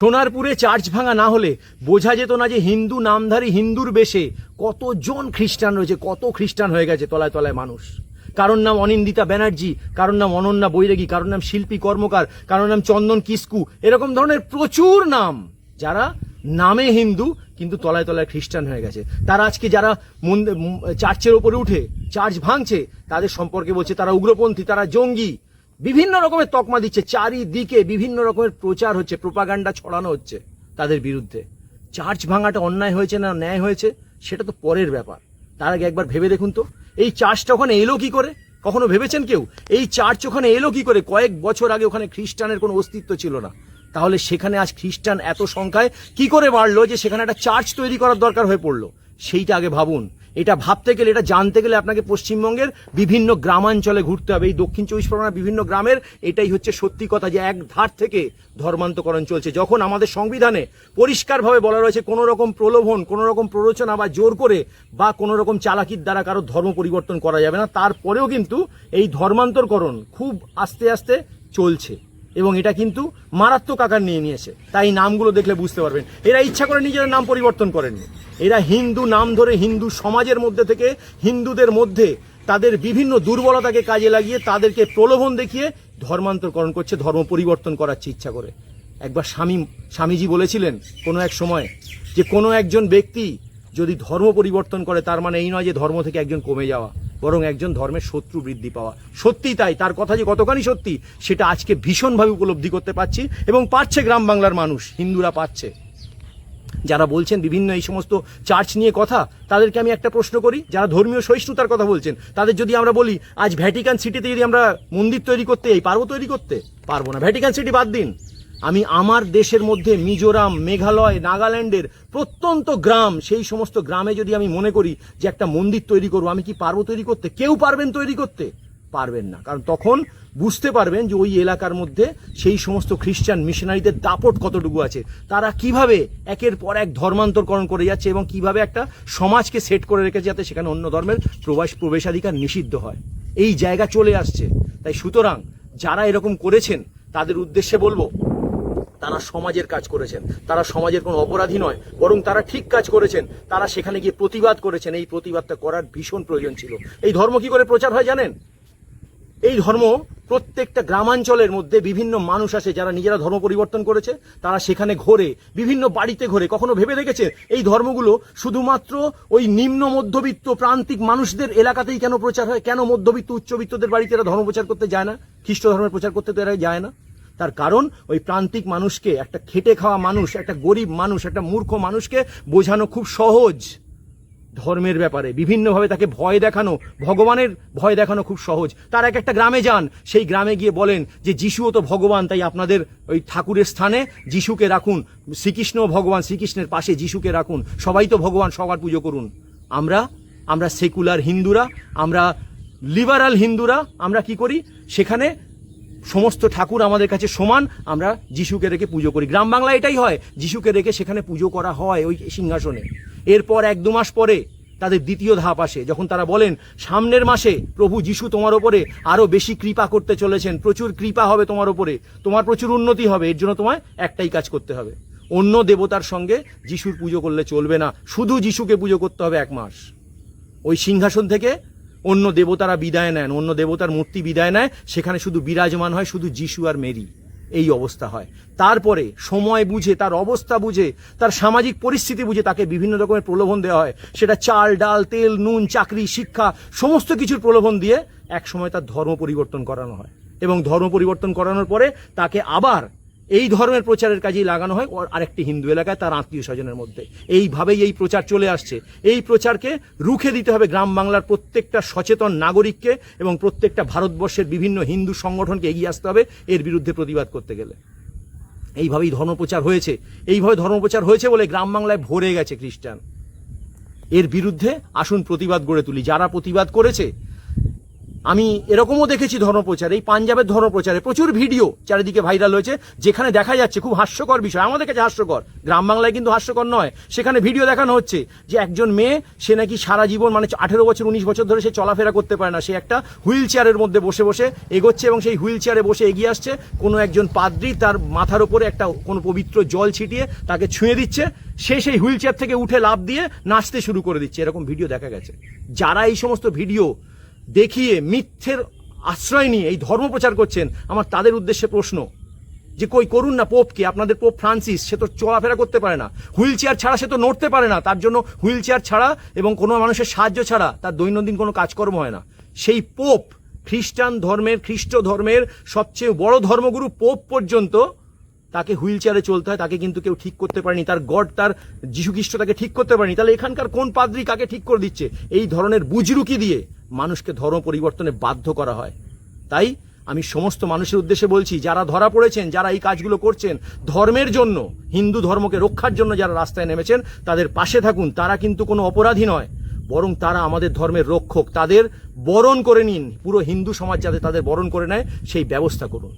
সোনারপুরে church ভাঙা না হলে বোঝা যেত না যে হিন্দু নামধারী হিন্দুর বেশে কতজন খ্রিস্টান রয়েছে, কত খ্রিস্টান হয়ে গেছে তলায় তলায় মানুষ। কারোর নাম অনিন্দিতা ব্যানার্জি, কারোর নাম অনন্যা বৈরাগী, কারোর নাম শিল্পী কর্মকার, কারোর নাম চন্দন কিস্কু, এরকম ধরনের প্রচুর নাম যারা নামে হিন্দু কিন্তু তলায় তলায় খ্রিস্টান হয়ে গেছে। তারা আজকে যারা চার্চের ওপরে উঠে চার্চ ভাঙছে তাদের সম্পর্কে বলছে তারা উগ্রপন্থী, তারা জঙ্গি, বিভিন্ন রকমের তকমা দিচ্ছে। চারিদিকে বিভিন্ন রকমের প্রচার হচ্ছে, প্রোপাগান্ডা ছড়ানো হচ্ছে তাদের বিরুদ্ধে। চার্চ ভাঙাটা অন্যায় হয়েছে না ন্যায় হয়েছে সেটা তো পরের ব্যাপার। তার আগে একবার ভেবে দেখুন তো, এই চার্চটা ওখানে এলো কি করে? কখনো ভেবেছেন কেউ এই চার্চ ওখানে এলো কি করে? কয়েক বছর আগে ওখানে খ্রিস্টানের কোনো অস্তিত্ব ছিল না, তাহলে সেখানে আজ খ্রিস্টান এত সংখ্যায় কি করে বাড়লো যে সেখানে একটা চার্চ তৈরি করার দরকার হয়ে পড়লো? সেইটা আগে ভাবুন। এটা ভাবতে গেলে, এটা জানতে গেলে আপনাকে পশ্চিমবঙ্গের বিভিন্ন গ্রামাঞ্চলে ঘুরতে হবে। এই দক্ষিণ চব্বিশ পরগনার বিভিন্ন গ্রামের এটাই হচ্ছে সত্যি কথা যে এক ধার থেকে ধর্মান্তকরণ চলছে। যখন আমাদের সংবিধানে পরিষ্কারভাবে বলা রয়েছে কোনো রকম প্রলোভন, কোনো রকম প্ররোচনা বা জোর করে বা কোনো রকম চালাকির দ্বারা কারো ধর্ম পরিবর্তন করা যাবে না, তারপরেও কিন্তু এই ধর্মান্তরকরণ খুব আস্তে আস্তে চলছে এবং এটা কিন্তু মারাত্মক আকার নিয়ে নিয়েছে। তাই নামগুলো দেখলে বুঝতে পারবেন এরা ইচ্ছা করে নিজের নাম পরিবর্তন করেননি। এরা হিন্দু নাম ধরে হিন্দু সমাজের মধ্যে থেকে হিন্দুদের মধ্যে তাদের বিভিন্ন দুর্বলতাকে কাজে লাগিয়ে তাদেরকে প্রলোভন দেখিয়ে ধর্মান্তরকরণ করছে, ধর্ম পরিবর্তন করাচ্ছে ইচ্ছা করে। একবার স্বামীজি বলেছিলেন কোনো এক সময় যে কোনো একজন ব্যক্তি যদি ধর্ম পরিবর্তন করে তার মানে এই নয় যে ধর্ম থেকে একজন কমে যাওয়া, বরং একজন ধর্মের শত্রু বৃদ্ধি পাওয়া। সত্যি তাই, তার কথা যে কতখানি সত্যি সেটা আজকে ভীষণভাবে উপলব্ধি করতে পারছি এবং পারছে গ্রাম বাংলার মানুষ, হিন্দুরা পাচ্ছে। যারা বলছেন বিভিন্ন এই সমস্ত চার্চ নিয়ে কথা, তাদেরকে আমি একটা প্রশ্ন করি, যারা ধর্মীয় সহিষ্ণুতার কথা বলছেন তাদের যদি আমরা বলি আজ ভ্যাটিকান সিটিতে যদি আমরা মন্দির তৈরি করতে পারবো? তৈরি করতে পারবো না। ভ্যাটিকান সিটি বাদ দিন, আমি আমার দেশের মধ্যে মিজোরাম, মেঘালয়, নাগাল্যান্ডের প্রত্যন্ত গ্রাম, সেই সমস্ত গ্রামে যদি আমি মনে করি যে একটা মন্দির তৈরি করবো, আমি কি পারবো তৈরি করতে? কেউ পারবেন তৈরি করতে? পারবেন না। কারণ তখন বুঝতে পারবেন যে ওই এলাকার মধ্যে সেই সমস্ত খ্রিস্টান মিশনারিদের দাপট কতটুকু আছে, তারা কিভাবে একের পর এক ধর্মান্তরকরণ করে যাচ্ছে এবং কিভাবে একটা সমাজকে সেট করে রেখেছে যাতে সেখানে অন্য ধর্মের প্রবেশাধিকার নিষিদ্ধ হয়। এই জায়গা চলে আসছে। তাই সুতরাং যারা এরকম করেছেন তাদের উদ্দেশ্যে বলবো তারা সমাজের কাজ করেছেন, তারা সমাজের কোনো অপরাধী নয়, বরং তারা ঠিক কাজ করেছেন। তারা সেখানে গিয়ে প্রতিবাদ করেছেন। এই প্রতিবাদটা করার ভীষণ প্রয়োজন ছিল। এই ধর্ম কি করে প্রচার হয় জানেন? এই ধর্ম প্রত্যেকটা গ্রামাঞ্চলের মধ্যে বিভিন্ন মানুষ আছে যারা নিজেরা ধর্ম পরিবর্তন করেছে, তারা সেখানে ঘোরে, বিভিন্ন বাড়িতে ঘোরে। কখনো ভেবে দেখেছে এই ধর্মগুলো শুধুমাত্র ওই নিম্ন মধ্যবিত্ত প্রান্তিক মানুষদের এলাকাতেই কেন প্রচার হয়? কেন মধ্যবিত্ত উচ্চবিত্তদের বাড়িতে এরা ধর্ম প্রচার করতে যায় না? খ্রিস্ট ধর্মের প্রচার করতে তো এরা যায় না। তার কারণ ওই প্রান্তিক মানুষকে, একটা খেটে খাওয়া মানুষ, একটা গরিব মানুষ, একটা মূর্খ মানুষকে বোঝানো খুব সহজ। ধর্মের ব্যাপারে বিভিন্নভাবে তাকে ভয় দেখানো, ভগবানের ভয় দেখানো খুব সহজ। তার একটা গ্রামে যান, সেই গ্রামে গিয়ে বলেন যে যিশুও তো ভগবান, তাই আপনাদের ওই ঠাকুরের স্থানে যিশুকে রাখুন, শ্রীকৃষ্ণ ভগবান, শ্রীকৃষ্ণের পাশে যিশুকে রাখুন, সবাই তো ভগবান, সবার পুজো করুন। আমরা সেকুলার হিন্দুরা, আমরা লিবারাল হিন্দুরা আমরা কি করি? সেখানে সমস্ত ঠাকুর আমাদের কাছে সমান, আমরা যিশুকে রেখে পুজো করি। গ্রাম বাংলা এটাই হয়, যিশুকে রেখে সেখানে পুজো করা হয় ওই সিংহাসনে। এরপর 1-2 মাস পরে তাদের দ্বিতীয় ধাপ আসে, যখন তারা বলেন সামনের মাসে প্রভু যিশু তোমার ওপরে আরো বেশি কৃপা করতে চলেছেন, প্রচুর কৃপা হবে তোমার ওপরে, তোমার প্রচুর উন্নতি হবে। এর জন্য তোমায় একটাই কাজ করতে হবে, অন্য দেবতার সঙ্গে যিশুর পুজো করলে চলবে না, শুধু যিশুকে পুজো করতে হবে 1 মাস। ওই সিংহাসন থেকে অন্য দেবতারা বিদায় নেন, অন্য দেবতার মূর্তি বিদায় নেয়, সেখানে শুধু বিরাজমান হয় শুধু যিশু আর মেরি। এই অবস্থা হয়। তারপরে সময় বুঝে, তার অবস্থা বুঝে, তার সামাজিক পরিস্থিতি বুঝে তাকে বিভিন্ন রকমের প্রলোভন দেওয়া হয়। সেটা চাল, ডাল, তেল, নুন, চাকরি, শিক্ষা, সমস্ত কিছুর প্রলোভন দিয়ে একসময় তার ধর্ম পরিবর্তন করানো হয় এবং ধর্ম পরিবর্তন করানোর পরে তাকে আবার এই ধর্মের প্রচারের কাজেই লাগানো হয় আরেকটি হিন্দু এলাকায় তার আত্মীয় স্বজনের মধ্যে। এইভাবেই এই প্রচার চলে আসছে। এই প্রচারকে রুখে দিতে হবে গ্রাম বাংলার প্রত্যেকটা সচেতন নাগরিককে এবং প্রত্যেকটা ভারতবর্ষের বিভিন্ন হিন্দু সংগঠনকে এগিয়ে আসতে হবে এর বিরুদ্ধে প্রতিবাদ করতে গেলে। এইভাবেই ধর্মপ্রচার হয়েছে, এইভাবে ধর্মপ্রচার হয়েছে বলে গ্রাম বাংলায় ভরে গেছে খ্রিস্টান। এর বিরুদ্ধে আসুন প্রতিবাদ গড়ে তুলি। যারা প্রতিবাদ করেছে আমি এরকমও দেখেছি ধর্মপ্রচার, এই পাঞ্জাবের ধর্মপ্রচারে প্রচুর ভিডিও চারিদিকে ভাইরাল হয়েছে, যেখানে দেখা যাচ্ছে খুব হাস্যকর বিষয়, আমাদের কাছে হাস্যকর, গ্রাম বাংলায় কিন্তু হাস্যকর নয়। সেখানে ভিডিও দেখানো হচ্ছে যে একজন মেয়ে, সে নাকি সারা জীবন মানে 18 বছর 19 বছর ধরে সে চলাফেরা করতে পারে না, সে একটা হুইল চেয়ারের মধ্যে বসে বসে এগোচ্ছে এবং সেই হুইল চেয়ারে বসে এগিয়ে আসছে। কোনো একজন পাদ্রী তার মাথার উপরে একটা কোনো পবিত্র জল ছিটিয়ে তাকে ছুঁয়ে দিচ্ছে, সে সেই হুইল চেয়ার থেকে উঠে লাফ দিয়ে নাচতে শুরু করে দিচ্ছে। এরকম ভিডিও দেখা গেছে। যারা এই সমস্ত ভিডিও দেখিয়ে মিথ্যের আশ্রয় নিয়ে এই ধর্ম প্রচার করছেন, আমার তাদের উদ্দেশ্যে প্রশ্ন যে কই করুন না পোপকে, আপনাদের পোপ ফ্রান্সিস, সে তো চলাফেরা করতে পারে না, হুইল চেয়ার ছাড়া সে তো নড়তে পারে না, তার জন্য হুইল চেয়ার ছাড়া এবং কোনো মানুষের সাহায্য ছাড়া তার দৈনন্দিন কোনো কাজকর্ম হয় না। সেই পোপ, খ্রিস্টান ধর্মের, খ্রিস্ট ধর্মের সবচেয়ে বড় ধর্মগুরু পোপ পর্যন্ত তাকে হুইল চেয়ারে চলতে হয়, তাকে কিন্তু কেউ ঠিক করতে পারেনি, তার গড, তার যীশুখ্রিস্ট তাকে ঠিক করতে পারেনি। তাহলে এখানকার কোন পাদ্রী কাকে ঠিক করে দিচ্ছে? এই ধরনের বুজরুকি দিয়ে মানুষকে ধর্ম পরিবর্তনে বাধ্য করা হয়। তাই আমি সমস্ত মানুষের উদ্দেশ্যে বলছি, যারা ধরা পড়েছেন, যারা এই কাজগুলো করছেন, ধর্মের জন্য, হিন্দু ধর্মকে রক্ষার জন্য যারা রাস্তায় নেমেছেন, তাদের পাশে থাকুন। তারা কিন্তু কোনো অপরাধী নয়, বরং তারা আমাদের ধর্মের রক্ষক। তাদের বরণ করে নিন, পুরো হিন্দু সমাজ যাতে তাদের বরণ করে নেয় সেই ব্যবস্থা করুন।